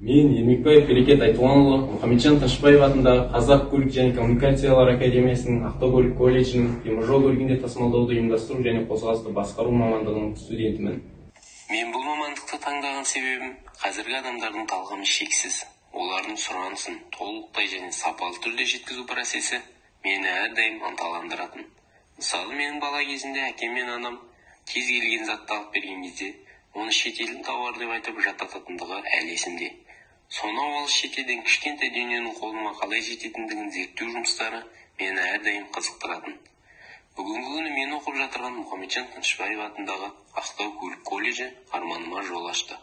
Мен Ермекбаев Берекет Айтуанұлы, Мұхамеджан Тынышпаев атындағы Қазақ көлік және коммуникациялар академиясының Автокөлік колледжінің теміржол көлігінде тасымалдауды ұйымдастыру және қозғалысты басқару мамандығының студентімін. Мен бұл мамандықты таңдаған себебім қазіргі адамдардың талғамы шексіз. Олардың сұранысын толықтай және сапалы түрде жеткізу процесі мені әрдайым ынталандыратын. Мысалы, менің бала кезінде әкем мен анам кез келген затты алып берген кезде оны шетелдің тауары деп айтып жаттататындығы әлі есімде. Сонау алыс шетелден кішкентай дүниенің қолыма қалай жететіндігін зерттеу жұмыстары мені әрдайым қызықтыратын. Бүгінгі күні мен оқып жатырған Мұхамеджан Тынышпаев атындағы Ақтау көлік колледжі арманыма жол ашты.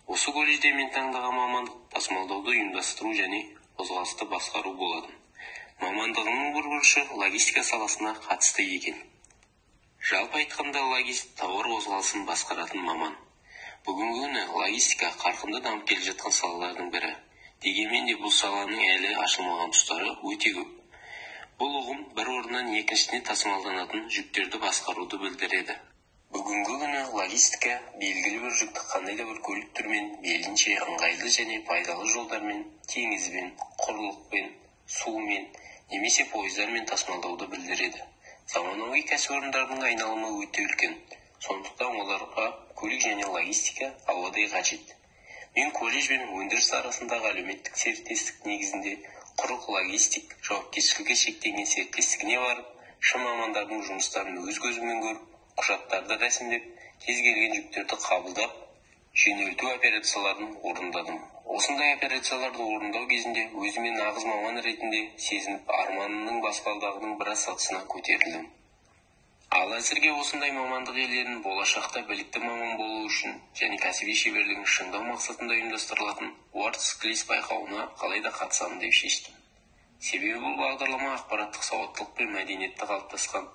Осы колледжде мен таңдаған мамандық тасымалдауды ұйымдастыру және қозғалысты басқару болады. Мамандығының бір бұрышы логистика саласына қатысты екен. Жалпы айтқанда логист тауар қозғалысын басқаратын маман. Бүгінгі күні логистика қарқынды дамып келе жатқан салалардың бірі. Дегенмен де бұл саланың әлі ашылмаған тұстары өте көп. Бұл ұғым бір орыннан екіншісіне тасымалданатын жүктерді басқаруды білдіреді. Бүгінгі күні логистика белгілі бір жүкті қандай да бір көлік түрмен мейлінше ыңғайлы және пайдалы жолдармен, теңізбен, құрлықпен, сумен немесе пойыздармен тасымалдауды білдіреді. Заманауи кәсіпорындардың айналымы өте үлкен. Сондықтан оларға көлік және логистика ауадай қажет. Мен колледж бен өндіріс арасындағы әлеуметтік серіктестік негізінде құрық логистик жауапкершілігі шектелген серіктестігіне барып, шын мамандардың жұмыстарын өз көзіммен көріп, құжаттарды рәсімдеп, кез келген жүктерді қабылдап, жөнелту операцияларын орындадым. Осындай операцияларды орындау кезінде өзіме нағыз маман ретінде сезініп, арманымның баспалдағының біраз сатысына көтерілдім. Ал әзірге осындай мамандық иелерінің болашақта білікті маман болу үшін және кәсіби шеберлігін шыңдау мақсатында ұйымдастырылатын WorldSkills байқауына қалайда қатысамын деп шештім. Себебі бұл бағдарлама ақпараттық сауаттылық пен мәдениетті қалыптасқан,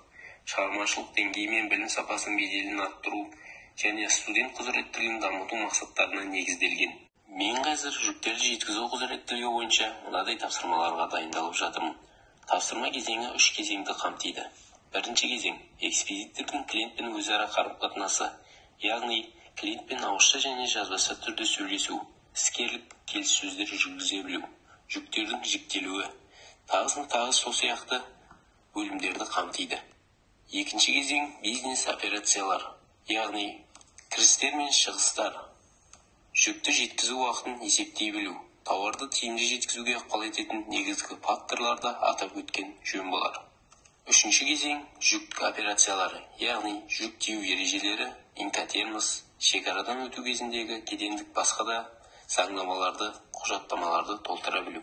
шығармашылық деңгейі мен білім сапасының беделін арттыру және студент құзыреттілігін дамыту мақсаттарына негізделген. Мен қазір жүктерді жеткізу құзыреттілігі бойынша мынадай тапсырмаларға дайындалып жатырмын. Тапсырма кезеңі 3 кезеңді қамтиды. Бірінші кезең – экспедитордың клиентпен өзара қарым-қатынасы, яғни клиентпен ауызша және жазбаша түрде сөйлесу, іскерлік келіссөздер жүргізе білу, жүктердің жіктелуі, тағы сол сияқты бөлімдерді қамтиды. Екінші кезең – бизнес операциялар, яғни кірістер мен шығыстар, жүкті жеткізу уақытын есептей білу, тауарды тиімді жеткізуге ықпал ететін негізгі факторларды атап өткен жөн болар. Үшінші кезең – жүк операциялары, яғни жүк тиеу ережелері, инкотермос, шекарадан өту кезіндегі кедендік басқа да заңнамаларды, құжаттамаларды толтыра білу.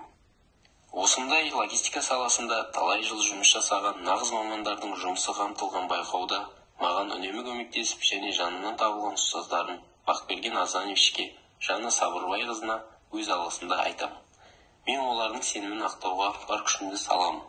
Осындай логистика саласында талай жыл жұмыс жасаған нағыз мамандардың жұмысы қамтылған байқауда маған үнемі көмектесіп және жанынан табылған ұстаздарым Бақберген Азаневичке, Жанна Сабырбайқызына өз алғысымды айтамын. Мен олардың сенімін ақтауға бар күшімді саламын.